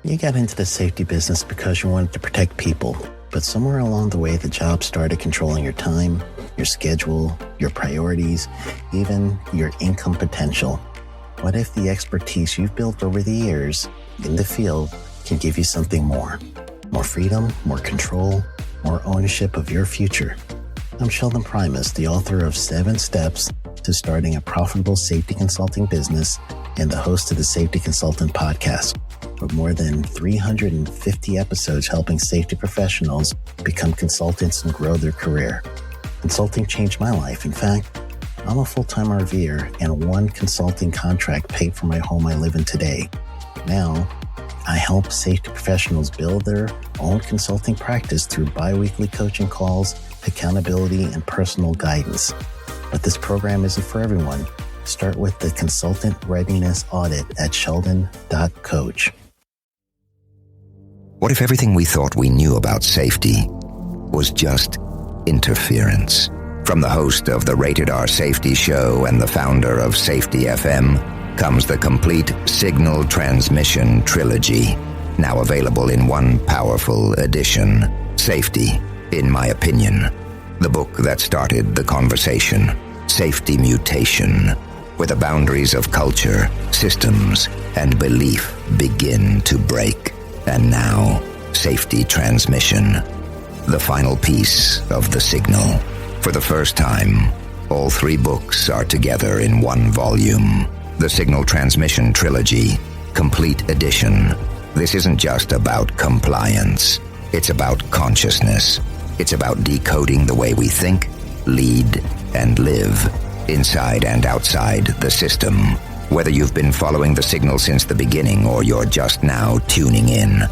You got into the safety business because you wanted to protect people, but somewhere along the way, the job started controlling your time, your schedule, your priorities, even your income potential. What if the expertise you've built over the years in the field can give you something more? More freedom, more control, more ownership of your future. I'm Sheldon Primus, the author of 7 Steps to Starting a Profitable Safety Consulting Business and the host of the Safety Consultant Podcast, with more than 350 episodes helping safety professionals become consultants and grow their career. Consulting changed my life. In fact, I'm a full-time RVer, and one consulting contract paid for my home I live in today. Now, I help safety professionals build their own consulting practice through bi-weekly coaching calls, accountability, and personal guidance. But this program isn't for everyone. Start with the Consultant Readiness Audit at sheldon.coach. What if everything we thought we knew about safety was just interference? From the host of the Rated R Safety Show and the founder of Safety FM comes the complete Signal Transmission Trilogy, now available in one powerful edition. Safety, in my opinion, the book that started the conversation. Safety Mutation, where the boundaries of culture, systems, and belief begin to break. And now, Safety Transmission, the final piece of the signal. For the first time, all 3 books are together in one volume. The Signal Transmission Trilogy, Complete Edition. This isn't just about compliance. It's about consciousness. It's about decoding the way we think, lead, and live, inside and outside the system. Whether you've been following the signal since the beginning or you're just now tuning in,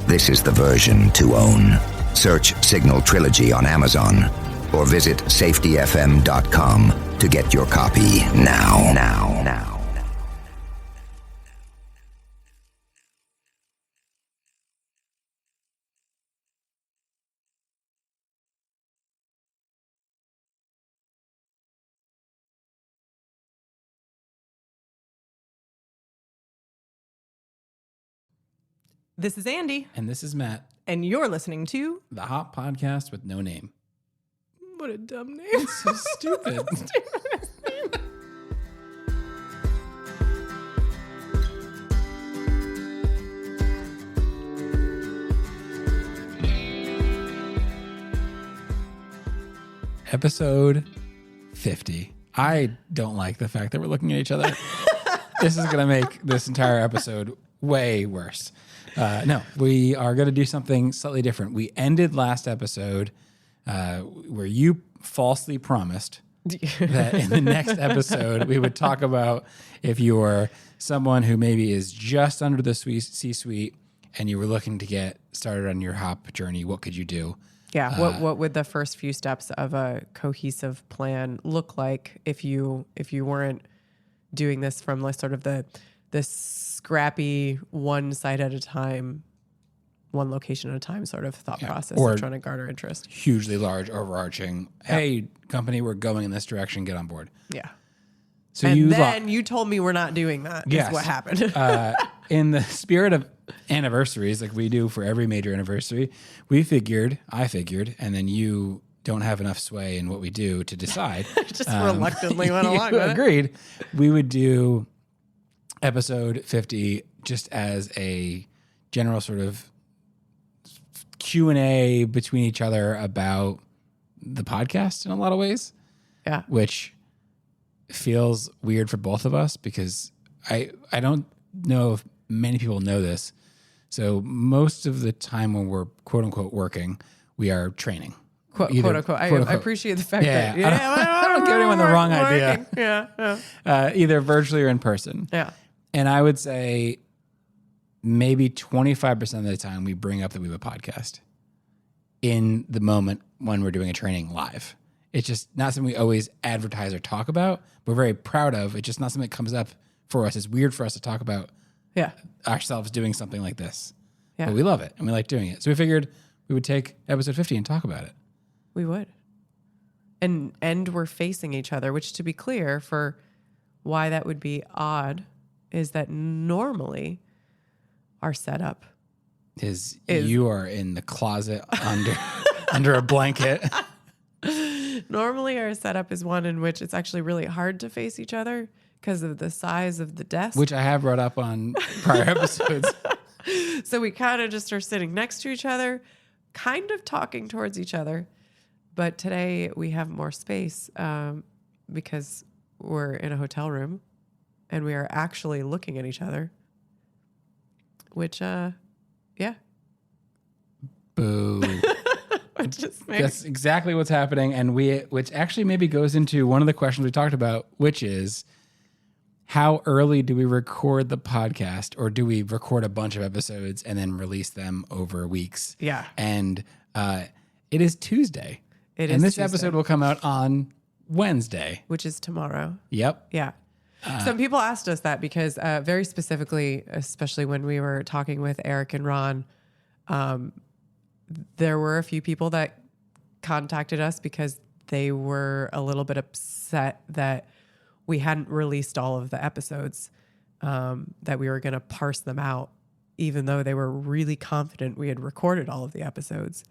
this is the version to own. Search Signal Trilogy on Amazon or visit safetyfm.com to get your copy now. This is Andy. And this is Matt. And you're listening to The Hot Podcast with no name. What a dumb name. It's so stupid. Episode 50. I don't like the fact that we're looking at each other. This is going to make this entire episode way worse. No, we are going to do something slightly different. We ended last episode where you falsely promised that in the next episode we would talk about if you're someone who maybe is just under the C-suite and you were looking to get started on your HOP journey, what could you do? Yeah, what would the first few steps of a cohesive plan look like if you weren't doing this from like sort of this scrappy one site at a time, one location at a time sort of thought process or of trying to garner interest. Hugely large, overarching, hey, company, we're going in this direction, get on board. Yeah. So and you told me we're not doing that. Yes. Is what happened. In the spirit of anniversaries, like we do for every major anniversary, I figured, and then you don't have enough sway in what we do to decide. Just reluctantly went along with it. Agreed. We would do episode 50 just as a general sort of Q&A between each other about the podcast in a lot of ways. Yeah. Which feels weird for both of us because I don't know if many people know this. So most of the time when we're quote unquote working, we are training. Quote unquote. I appreciate the fact that I don't give anyone the wrong idea. Yeah. Either virtually or in person. Yeah. And I would say maybe 25% of the time we bring up that we have a podcast in the moment when we're doing a training live. It's just not something we always advertise or talk about. We're very proud of. It's just not something that comes up for us. It's weird for us to talk about ourselves doing something like this. Yeah. But we love it and we like doing it. So we figured we would take episode 50 and talk about it. We would. And we're facing each other, which, to be clear, for why that would be odd is that normally our setup is you are in the closet under a blanket. Normally our setup is one in which it's actually really hard to face each other because of the size of the desk. Which I have brought up on prior episodes. So we kind of just are sitting next to each other, kind of talking towards each other. But today we have more space because we're in a hotel room and we are actually looking at each other. Which, yeah. Boo. Just That's exactly what's happening. And which actually maybe goes into one of the questions we talked about, which is how early do we record the podcast, or do we record a bunch of episodes and then release them over weeks? Yeah. And it is Tuesday. It and is this Tuesday. episode will come out on Wednesday. Which is tomorrow. Yep. Yeah. Some people asked us that because very specifically, especially when we were talking with Eric and Ron, there were a few people that contacted us because they were a little bit upset that we hadn't released all of the episodes, that we were going to parse them out, even though they were really confident we had recorded all of the episodes.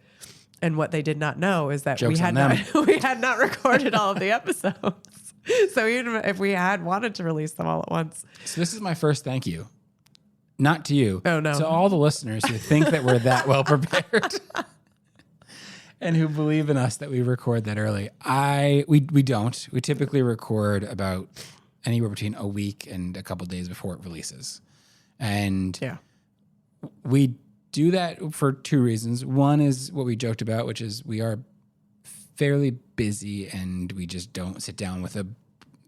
And what they did not know is that we had not recorded all of the episodes. So even if we had wanted to release them all at once. So this is my first thank you. Not to you. Oh, no. To all the listeners who think that we're that well prepared and who believe in us that we record that early. We don't. We typically record about anywhere between a week and a couple days before it releases. And Yeah. we do that for two reasons. One is what we joked about, which is we are fairly busy and we just don't sit down with a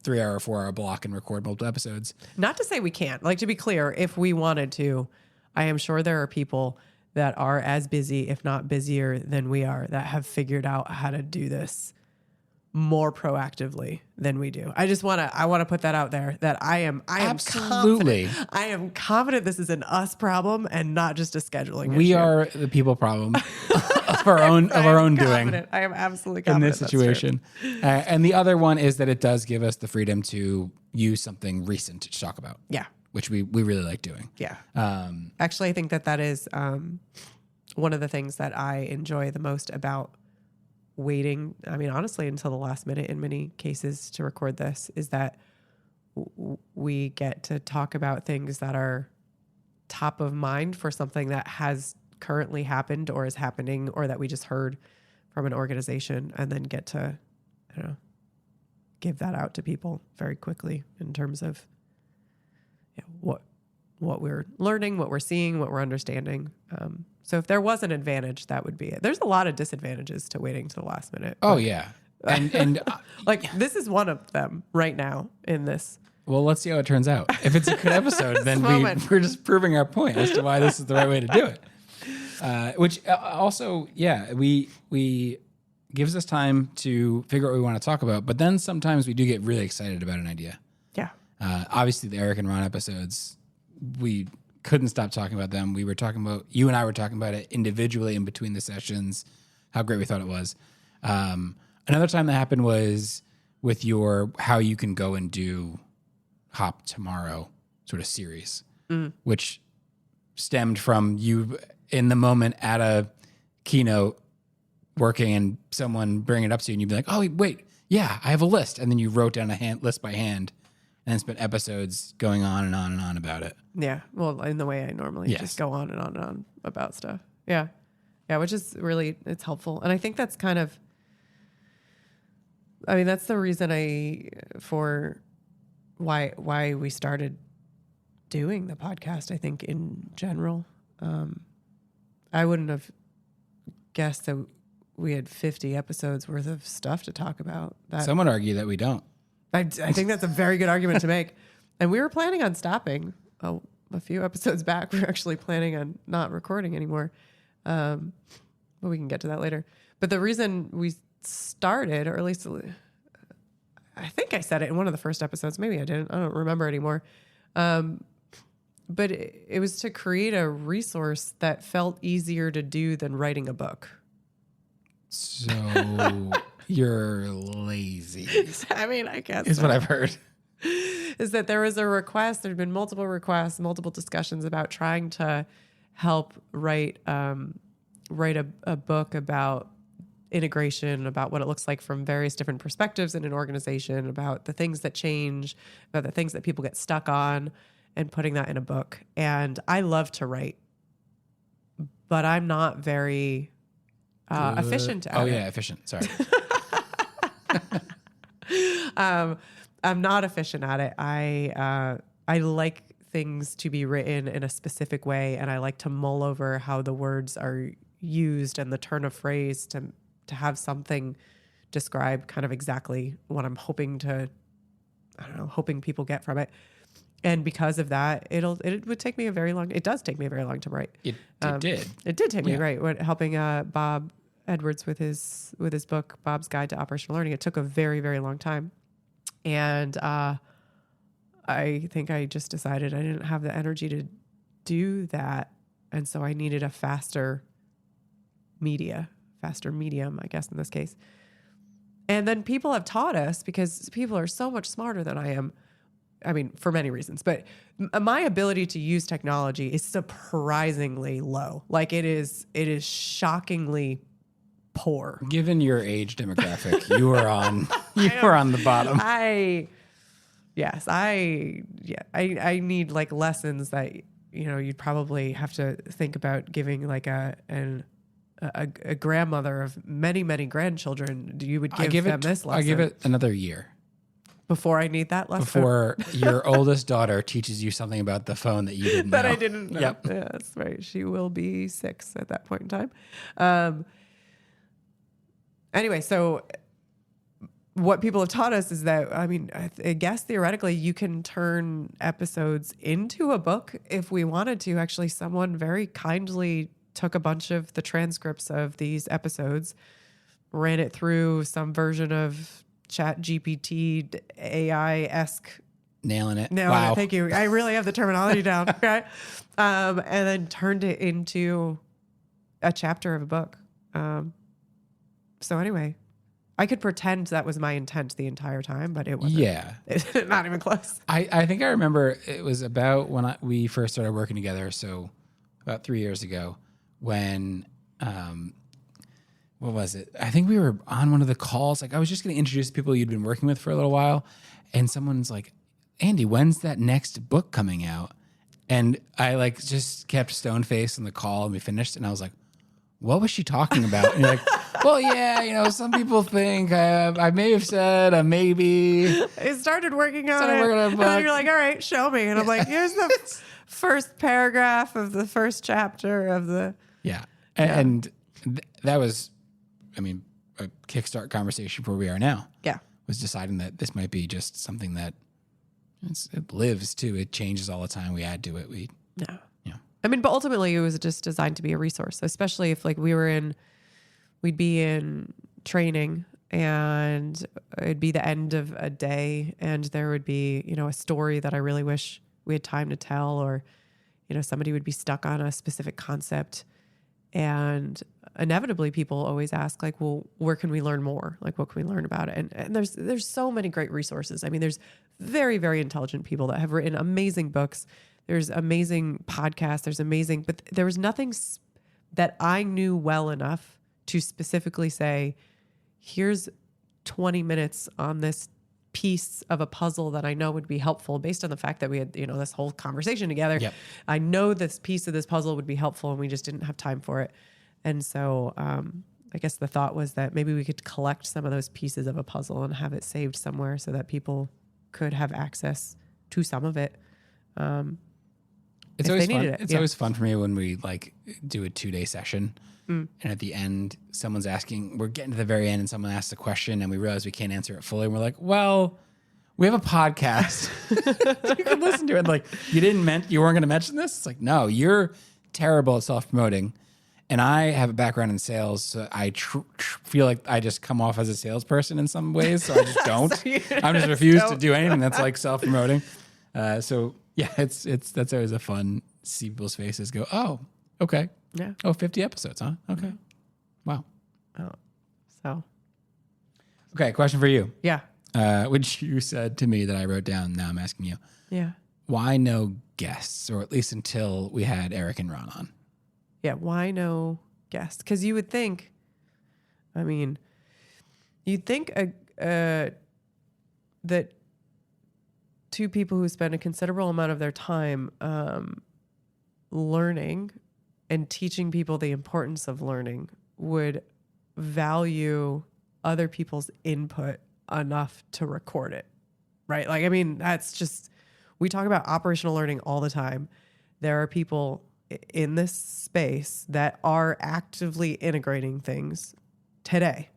3-hour, 4-hour block and record multiple episodes. Not to say we can't. Like, to be clear, if we wanted to, I am sure there are people that are as busy, if not busier than we are, that have figured out how to do this more proactively than we do. I want to put that out there, that I am Absolutely. confident. I am confident this is an us problem and not just a scheduling issue. We are the people problem of our own doing. I am absolutely In confident this situation. And the other one is that it does give us the freedom to use something recent to talk about. Yeah. Which we really like doing. Yeah. Actually, I think that is one of the things that I enjoy the most about waiting, I mean, honestly, until the last minute in many cases to record this, is that we get to talk about things that are top of mind for something that has currently happened or is happening or that we just heard from an organization, and then get to, I don't know, give that out to people very quickly in terms of what we're learning, what we're seeing, what we're understanding. So if there was an advantage, that would be it. There's a lot of disadvantages to waiting to the last minute. Oh, yeah. And Like, this is one of them right now in this. well, let's see how it turns out. If it's a good episode, then moment. we're just proving our point as to why this is the right way to do it. Which also, yeah, we gives us time to figure out what we want to talk about. But then sometimes we do get really excited about an idea. Yeah. Obviously, the Eric and Ron episodes, we couldn't stop talking about them. You and I were talking about it individually in between the sessions, how great we thought it was. Another time that happened was with your how you can go and do Hop Tomorrow sort of series, which stemmed from you in the moment at a keynote working and someone bring it up to you and you'd be like, oh, wait, yeah, I have a list. And then you wrote down a list by hand and spent episodes going on and on and on about it. Yeah. Well, in the way I normally just go on and on and on about stuff. Yeah. Yeah. Which is really, it's helpful. And I think that's kind of, I mean, that's the reason why we started doing the podcast, I think, in general. I wouldn't have guessed that we had 50 episodes worth of stuff to talk about. Some would argue that we don't. I think that's a very good argument to make. And we were planning on stopping a few episodes back. We were actually planning on not recording anymore. But we can get to that later. But the reason we started, or at least I think I said it in one of the first episodes. Maybe I didn't. I don't remember anymore. But it was to create a resource that felt easier to do than writing a book. So you're lazy. I mean, I guess Is what I've heard. Is that there was a request. There had been multiple requests, multiple discussions about trying to help write a book about integration, about what it looks like from various different perspectives in an organization, about the things that change, about the things that people get stuck on, and putting that in a book. And I love to write, but I'm not very efficient at it. Oh yeah, efficient. Sorry. I'm not efficient at it. I like things to be written in a specific way, and I like to mull over how the words are used and the turn of phrase to have something describe kind of exactly what I'm hoping people get from it. And because of that, it would take me it does take me a very long to write. It did. It did take me, right? Helping Bob Edwards with his book, Bob's Guide to Operational Learning. It took a very, very long time. And I think I just decided I didn't have the energy to do that. And so I needed a faster medium, I guess, in this case. And then people have taught us, because people are so much smarter than I am. I mean, for many reasons, but my ability to use technology is surprisingly low. Like it is shockingly poor. Given your age demographic, you were on the bottom. I need like lessons that, you'd probably have to think about giving like a grandmother of many, many grandchildren. You would give them this lesson. I give it another year. Before I need that lesson? Before your oldest daughter teaches you something about the phone that you didn't know. That I didn't know. Yep. Yeah, that's right. She will be 6 at that point in time. Anyway, so what people have taught us is that, I mean, I guess theoretically you can turn episodes into a book if we wanted to. Actually, someone very kindly took a bunch of the transcripts of these episodes, ran it through some version of Chat GPT AI-esque. Nailing it. Wow. Thank you. I really have the terminology down. Right? And then turned it into a chapter of a book. So anyway, I could pretend that was my intent the entire time, but it wasn't. Yeah. It's not even close. I think I remember it was about when we first started working together. So about 3 years ago when, what was it? I think we were on one of the calls. Like I was just going to introduce people you'd been working with for a little while. And someone's like, Andy, when's that next book coming out? And I like just kept stone faced on the call and we finished. And I was like, what was she talking about? And you're like, well, yeah, some people think I may have said a maybe. I started working on it. And then you're like, all right, show me. And I'm like, here's the first paragraph of the first chapter of the. Yeah. And that was, I mean, a kickstart conversation for where we are now. Yeah. Was deciding that this might be just something that it lives too. It changes all the time. We add to it. Yeah. I mean, but ultimately it was just designed to be a resource, especially if like we'd be in training and it'd be the end of a day and there would be, a story that I really wish we had time to tell, or, somebody would be stuck on a specific concept. And inevitably people always ask like, well, where can we learn more? Like, what can we learn about it? And there's so many great resources. I mean, there's very, very intelligent people that have written amazing books. There's amazing podcasts. But there was nothing that I knew well enough to specifically say, here's 20 minutes on this piece of a puzzle that I know would be helpful based on the fact that we had, this whole conversation together. Yep. I know this piece of this puzzle would be helpful and we just didn't have time for it. And so I guess the thought was that maybe we could collect some of those pieces of a puzzle and have it saved somewhere so that people could have access to some of it. It's always fun. It's always fun for me when we like do a 2-day session. And at the end, someone's asking, we're getting to the very end and someone asks a question and we realize we can't answer it fully. And we're like, well, we have a podcast. You can listen to it. Like, you weren't going to mention this? It's like, no, you're terrible at self-promoting. And I have a background in sales. So I feel like I just come off as a salesperson in some ways. So I just don't. I'm just refused to do anything that's like self-promoting. So yeah, that's always a fun, see people's faces go, oh, okay. Yeah. Oh, 50 episodes, huh? Okay. Wow. Oh, so. Okay, question for you. Yeah. Which you said to me that I wrote down. Now I'm asking you. Yeah. Why no guests, or at least until we had Eric and Ron on? Yeah, why no guests? Because you would think, I mean, you'd think that two people who spend a considerable amount of their time learning and teaching people the importance of learning would value other people's input enough to record it, right? Like, I mean, that's just, we talk about operational learning all the time. There are people in this space that are actively integrating things today.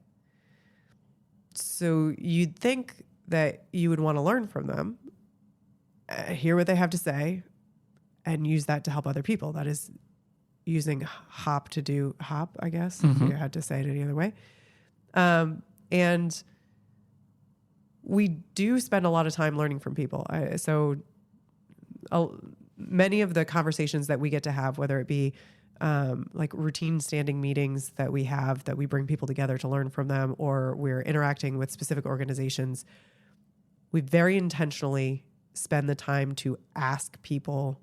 So you'd think that you would want to learn from them, hear what they have to say, and use that to help other people. That is using Hop to do Hop, I guess, if you had to say it any other way. And we do spend a lot of time learning from people. Many of the conversations that we get to have, whether it be like routine standing meetings that we have, that we bring people together to learn from them, or we're interacting with specific organizations, we very intentionally spend the time to ask people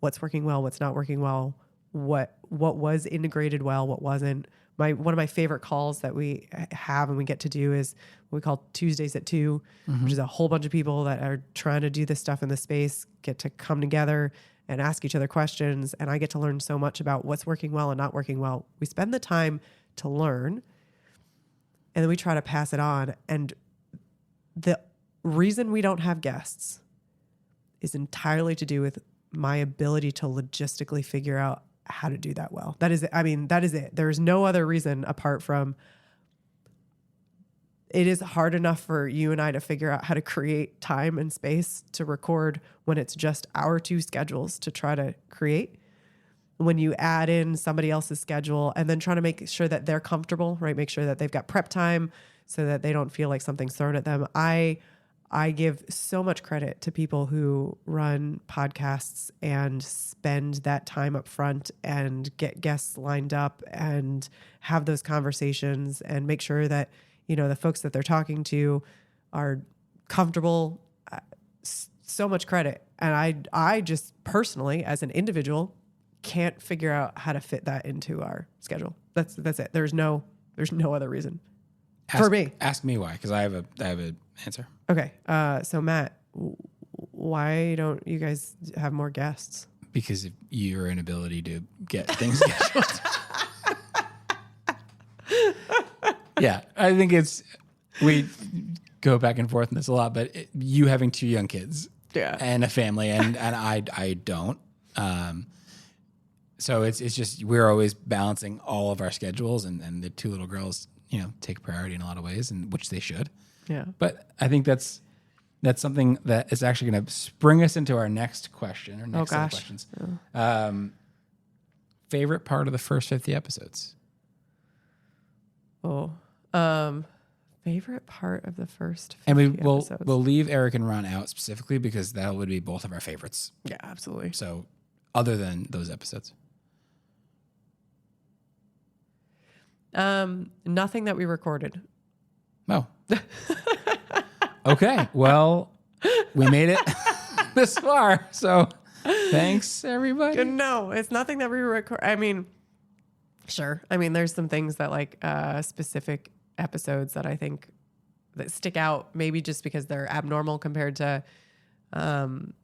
what's working well, what's not working well, what was integrated well, what wasn't. One of my favorite calls that we have and we get to do is what we call Tuesdays at 2, which is a whole bunch of people that are trying to do this stuff in the space, get to come together and ask each other questions. And I get to learn so much about what's working well and not working well. We spend the time to learn, and then we try to pass it on. And the reason we don't have guests is entirely to do with my ability to logistically figure out how to do that well. That is it. I mean, that is it. There's no other reason apart from it is hard enough for you and I to figure out how to create time and space to record when it's just our two schedules to try to create. When you add in somebody else's schedule and then trying to make sure that they're comfortable, right? Make sure that they've got prep time so that they don't feel like something's thrown at them. I give so much credit to people who run podcasts and spend that time up front and get guests lined up and have those conversations and make sure that, you know, the folks that they're talking to are comfortable. So much credit. And I just personally, as an individual, can't figure out how to fit that into our schedule. That's it. There's no other reason for me. Ask me why, because I have an answer. Okay. So Matt, why don't you guys have more guests? Because of your inability to get things scheduled. Yeah, I think we go back and forth on this a lot, but you having 2 young kids, and a family, and I don't. So it's just we're always balancing all of our schedules, and the 2 little girls, you know, take priority in a lot of ways, and which they should. Yeah. But I think that's something that is actually going to spring us into our next question, or next set of questions. Yeah. Favorite part of the first 50 episodes? Favorite part of the first 50 and episodes? We'll leave Eric and Ron out specifically because that would be both of our favorites. Yeah, absolutely. So other than those episodes. Nothing that we recorded. Oh. Okay. Well, we made it this far. So thanks, everybody. No, it's nothing that we record. I mean, sure. I mean, there's some things that like specific episodes that I think that stick out, maybe just because they're abnormal compared to some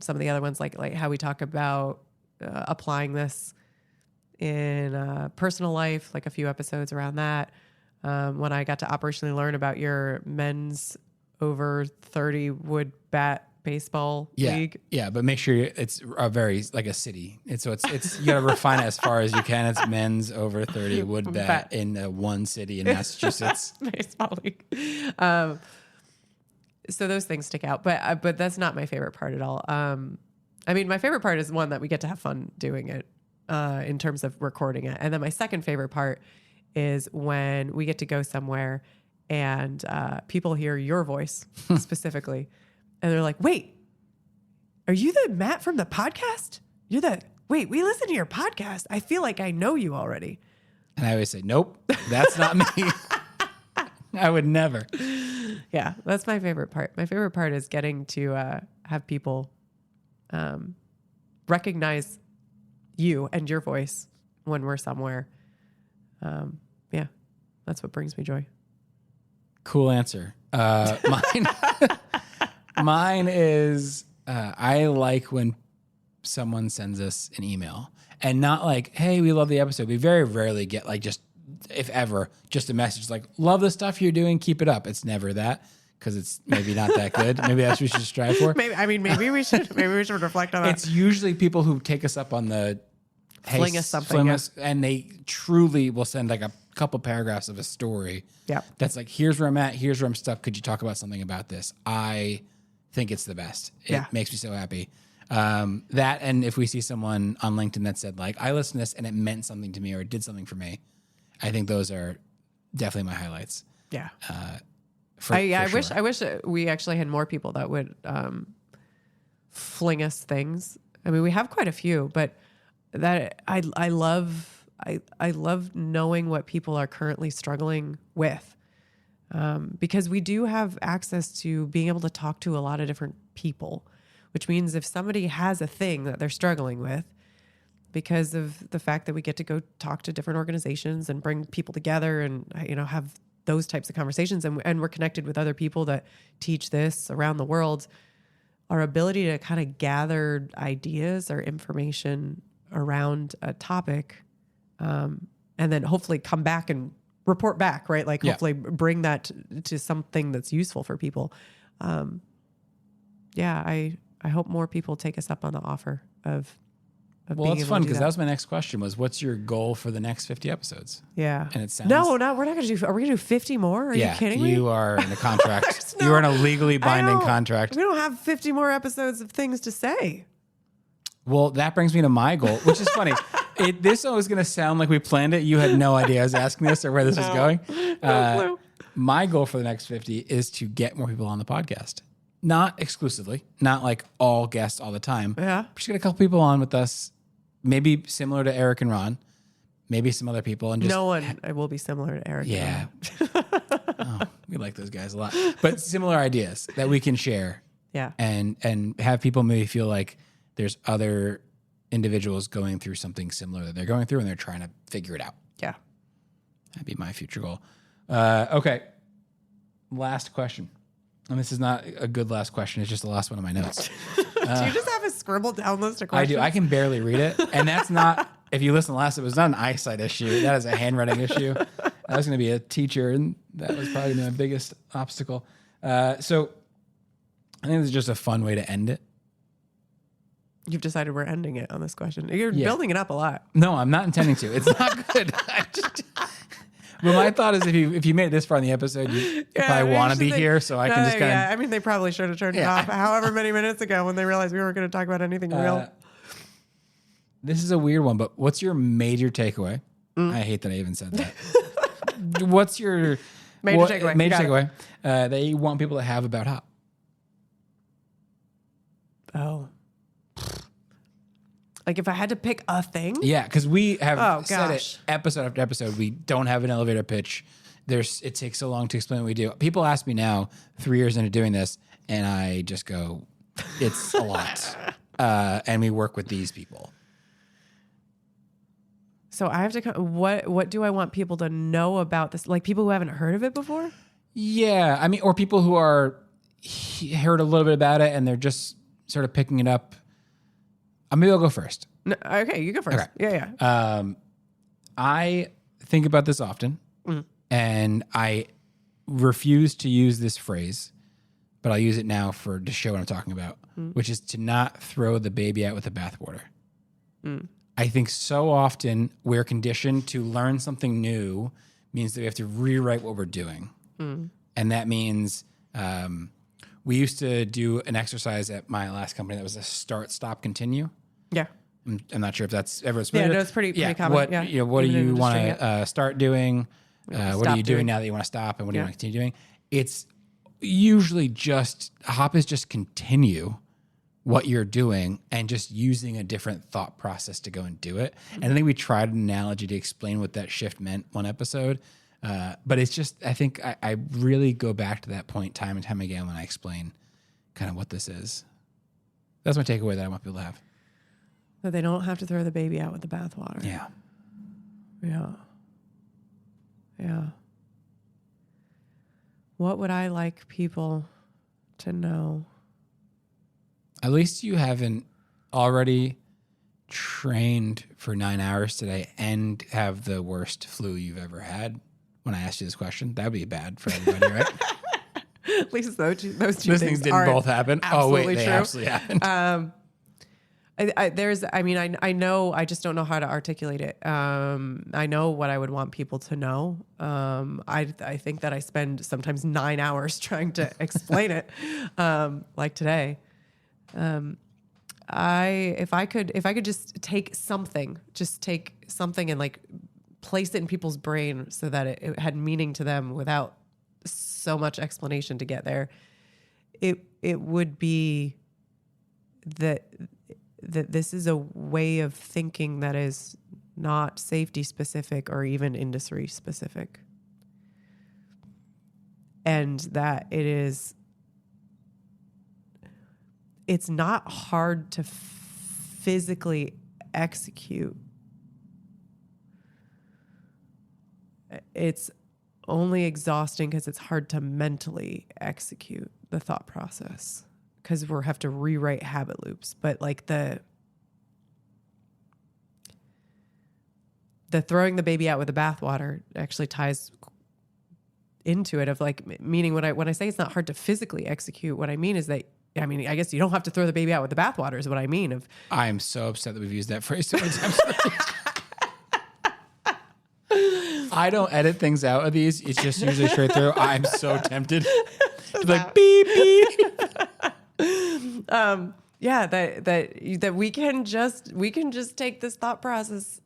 of the other ones, like how we talk about applying this in personal life, like a few episodes around that. When I got to operationally learn about your men's over 30 wood bat baseball league. Yeah, but make sure it's a very like a city. It's you got to refine it as far as you can. It's men's over 30 wood bat in one city in Massachusetts baseball league. So those things stick out, but that's not my favorite part at all. I mean, my favorite part is one that we get to have fun doing it in terms of recording it, and then my second favorite part is when we get to go somewhere and people hear your voice specifically. And they're like, wait, are you the Matt from the podcast? Wait, we listen to your podcast. I feel like I know you already. And I always say, nope, that's not me. I would never. Yeah, that's my favorite part. My favorite part is getting to have people recognize you and your voice when we're somewhere. Yeah, that's what brings me joy. Cool answer. Mine is I like when someone sends us an email and not like, hey, we love the episode. We very rarely get like just, if ever, just a message like, love the stuff you're doing, keep it up. It's never that because it's maybe not that good. Maybe that's what we should strive for. Maybe we should reflect on that. It's usually people who take us up on the hey, Fling us something, and they truly will send like a couple paragraphs of a story. Yeah. That's like, here's where I'm at. Here's where I'm stuck. Could you talk about something about this? I think it's the best. It makes me so happy. That, and if we see someone on LinkedIn that said like, I listened to this and it meant something to me or it did something for me, I think those are definitely my highlights. Yeah. I wish we actually had more people that would fling us things. I mean, we have quite a few, but that I love knowing what people are currently struggling with, because we do have access to being able to talk to a lot of different people, which means if somebody has a thing that they're struggling with, because of the fact that we get to go talk to different organizations and bring people together and, have those types of conversations, and we're connected with other people that teach this around the world, our ability to kind of gather ideas or information around a topic, and then hopefully come back and report back, right? Like hopefully bring that to something that's useful for people. I hope more people take us up on the offer of well, being it's able fun to do because that. that was my next question was, what's your goal for the next 50 episodes? Yeah. And it sounds... No, we're not going to do... Are we going to do 50 more? Are you kidding me? You are in a contract. You are in a legally binding contract. We don't have 50 more episodes of things to say. Well, that brings me to my goal, which is funny. This was going to sound like we planned it. You had no idea I was asking this or where this was going. No clue. My goal for the next 50 is to get more people on the podcast. Not exclusively, not like all guests all the time. Yeah. Just get a couple people on with us, maybe similar to Eric and Ron, maybe some other people. And just No one will be similar to Eric. Yeah. We like those guys a lot. But similar ideas that we can share. Yeah. And have people maybe feel like there's other individuals going through something similar that they're going through and they're trying to figure it out. Yeah. That'd be my future goal. Okay. Last question. And this is not a good last question. It's just the last one of my notes. Do you just have a scribbled down list of I questions? do. I can barely read it. And that's not, if you listen to last, it was not an eyesight issue. That is a handwriting issue. I was going to be a teacher, and that was probably my biggest obstacle. So I think this is just a fun way to end it. You've decided we're ending it on this question. You're building it up a lot. No, I'm not intending to. It's not good. But my thought is if you made it this far in the episode, you probably want to be here, so I can just kind of... I mean, they probably should have turned it off however many minutes ago when they realized we weren't going to talk about anything real. This is a weird one, but what's your major takeaway? I hate that I even said that. What's your... Major takeaway. Major takeaway that you want people to have about Hop? Oh. Like if I had to pick a thing? Yeah, because we have said gosh. it episode after episode. We don't have an elevator pitch. It takes so long to explain what we do. People ask me now, 3 years into doing this, and I just go, it's a lot. And we work with these people. So I have to, what do I want people to know about this? Like people who haven't heard of it before? Yeah, I mean, or people who heard a little bit about it and they're just sort of picking it up. Maybe I'll go first. No, okay, you go first. Okay. Yeah. I think about this often, and I refuse to use this phrase, but I'll use it now to show what I'm talking about, which is to not throw the baby out with the bathwater. I think so often we're conditioned to learn something new means that we have to rewrite what we're doing. And that means we used to do an exercise at my last company that was a start, stop, continue. Yeah. I'm not sure if that's ever familiar. Yeah, no, it's pretty common. What, yeah. what do Even in you want industry, to start doing? What are stop you doing doing. now that you want to stop? And what do you want to continue doing? It's usually Hop is just continue what you're doing and just using a different thought process to go and do it. And I think we tried an analogy to explain what that shift meant one episode. But it's just, I think I really go back to that point time and time again when I explain kind of what this is. That's my takeaway that I want people to have. That they don't have to throw the baby out with the bathwater. Yeah. Yeah. Yeah. What would I like people to know? At least you haven't already trained for 9 hours today and have the worst flu you've ever had. When I asked you this question, that'd be bad for everybody, right? At least those two Those things didn't both happen. Oh wait, they true. absolutely happened. I know, I just don't know how to articulate it. I know what I would want people to know. I think that I spend sometimes 9 hours trying to explain it, like today. If I could just take something and like place it in people's brain so that it had meaning to them without so much explanation to get there, it would be that this is a way of thinking that is not safety specific or even industry specific. And that it's not hard to physically execute. It's only exhausting because it's hard to mentally execute the thought process, because we have to rewrite habit loops. But like the throwing the baby out with the bathwater actually ties into it, of like, meaning when I say it's not hard to physically execute, what I mean is that, I guess you don't have to throw the baby out with the bathwater is what I mean. I am so upset that we've used that phrase so many times. I don't edit things out of these. It's just usually straight through. I'm so tempted. Like beep beep. Yeah, that we can just take this thought process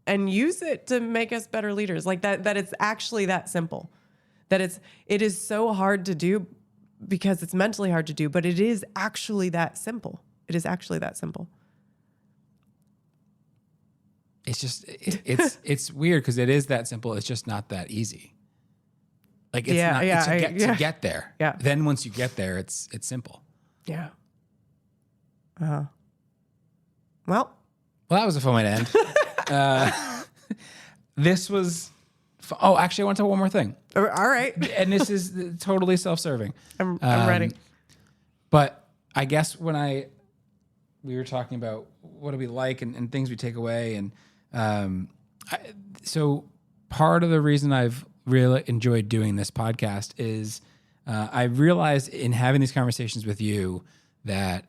and use it to make us better leaders. Like that it's actually that simple. That it is so hard to do because it's mentally hard to do, but it is actually that simple. It is actually that simple. It's just it's weird because it is that simple. It's just not that easy. Like it's to get there. Yeah. Then once you get there, it's simple. Yeah. Well, that was a fun way to end. This was. Oh, actually, I want to tell one more thing. All right. And this is totally self-serving. I'm ready. But I guess when we were talking about what do we like and things we take away, and so part of the reason I've really enjoyed doing this podcast is I realized in having these conversations with you that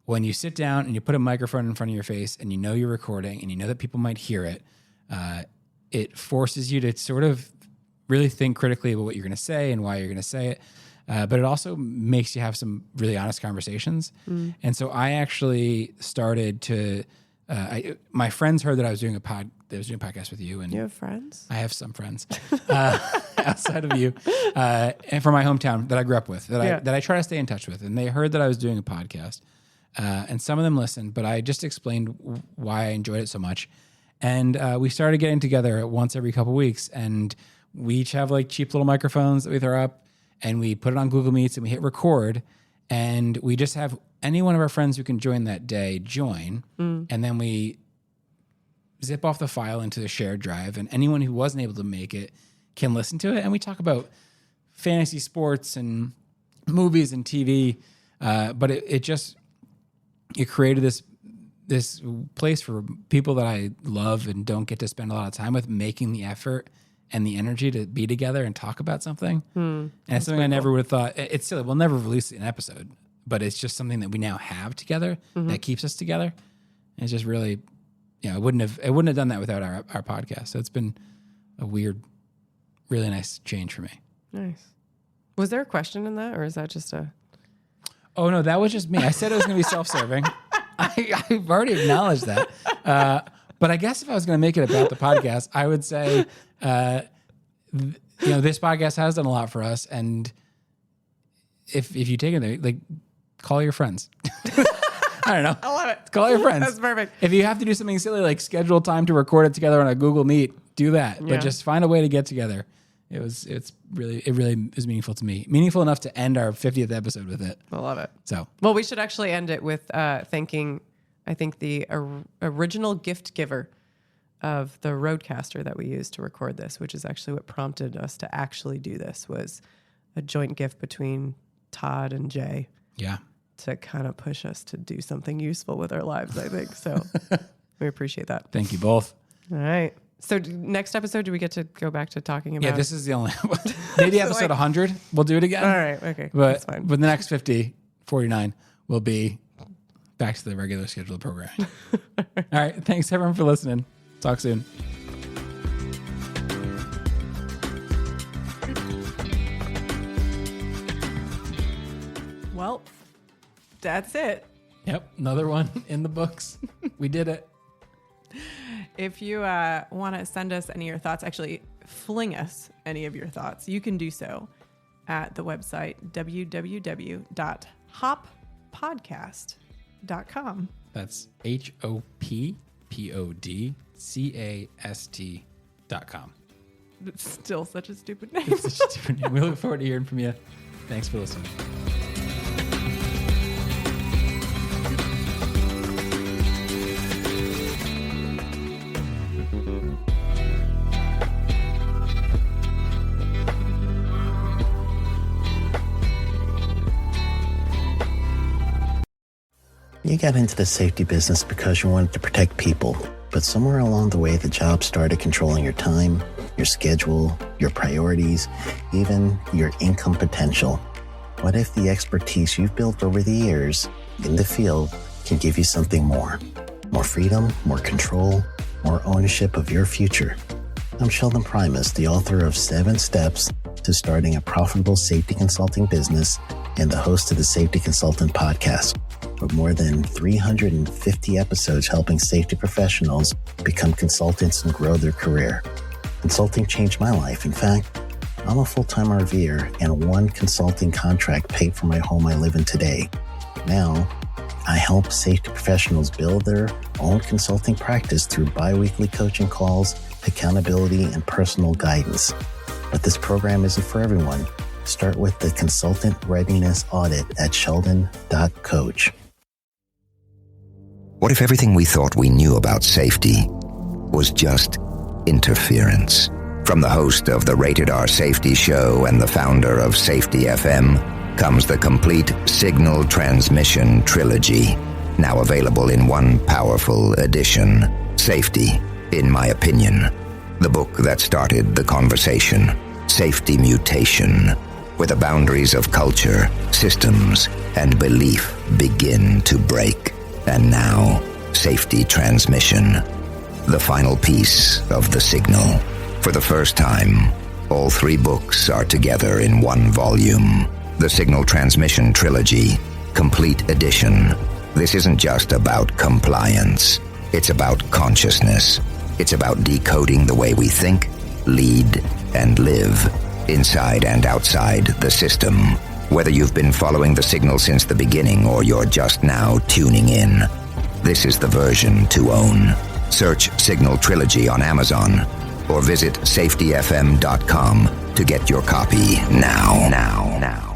when you sit down and you put a microphone in front of your face and you know you're recording and you know that people might hear it, it forces you to sort of really think critically about what you're going to say and why you're going to say it. But it also makes you have some really honest conversations. And so I actually started to, my friends heard that I was doing a podcast with you. And you have friends? I have some friends outside of you, and from my hometown that I grew up with, that I try to stay in touch with. And they heard that I was doing a podcast, and some of them listened, but I just explained why I enjoyed it so much. And we started getting together once every couple weeks, and we each have like cheap little microphones that we throw up, and we put it on Google Meets and we hit record, and we just have any one of our friends who can join that day join, and then we zip off the file into the shared drive, and anyone who wasn't able to make it can listen to it. And we talk about fantasy sports and movies and TV, but it created this place for people that I love and don't get to spend a lot of time with, making the effort and the energy to be together and talk about something. And it's something I never would have thought. It's silly. We'll never release an episode, but it's just something that we now have together that keeps us together. And it's just really, I wouldn't have done that without our podcast. So it's been a weird, really nice change for me. Nice. Was there a question in that, or is that just a... Oh no, that was just me. I said it was going to be self-serving. I've already acknowledged that. But I guess if I was going to make it about the podcast, I would say, this podcast has done a lot for us. And if you take it, like, call your friends. I don't know. I love it. Call your friends. That's perfect. If you have to do something silly, like schedule time to record it together on a Google Meet, do that. Yeah. But just find a way to get together. It really is meaningful to me. Meaningful enough to end our 50th episode with it. I love it. So, well, we should actually end it with thanking I think the original gift giver of the Rodecaster that we used to record this, which is actually what prompted us to actually do this, was a joint gift between Todd and Jay. Yeah. To kind of push us to do something useful with our lives, I think. So we appreciate that. Thank you both. All right. So next episode, do we get to go back to talking about? Yeah, this is the only one. Maybe episode 100, we'll do it again. All right. Okay. But that's fine. the next 50, 49 will be back to the regular scheduled programming. All right. Thanks everyone for listening. Talk soon. Well, that's it. Yep. Another one in the books. We did it. If you want to send us any of your thoughts, actually fling us any of your thoughts, you can do so at the website www.hoppodcast.com. That's HOPPODCAST.com. It's still such a stupid name. It's such a different name. We look forward to hearing from you. Thanks for listening. You got into the safety business because you wanted to protect people, but somewhere along the way, the job started controlling your time, your schedule, your priorities, even your income potential. What if the expertise you've built over the years in the field can give you something more? More freedom, more control, more ownership of your future. I'm Sheldon Primus, the author of 7 Steps to Starting a Profitable Safety Consulting Business and the host of the Safety Consultant Podcast, with more than 350 episodes helping safety professionals become consultants and grow their career. Consulting changed my life. In fact, I'm a full-time RVer, and one consulting contract paid for my home I live in today. Now, I help safety professionals build their own consulting practice through bi-weekly coaching calls, accountability, and personal guidance. But this program isn't for everyone. Start with the Consultant Readiness Audit at sheldon.coach. What if everything we thought we knew about safety was just interference? From the host of the Rated R Safety Show and the founder of Safety FM comes the complete Signal Transmission Trilogy, now available in one powerful edition. Safety, in my opinion, the book that started the conversation. Safety Mutation, where the boundaries of culture, systems, and belief begin to break. And now, Safety Transmission, the final piece of the signal. For the first time, all 3 books are together in one volume. The Signal Transmission Trilogy, Complete Edition. This isn't just about compliance. It's about consciousness. It's about decoding the way we think, lead, and live, inside and outside the system. Whether you've been following the signal since the beginning or you're just now tuning in, this is the version to own. Search Signal Trilogy on Amazon or visit safetyfm.com to get your copy now.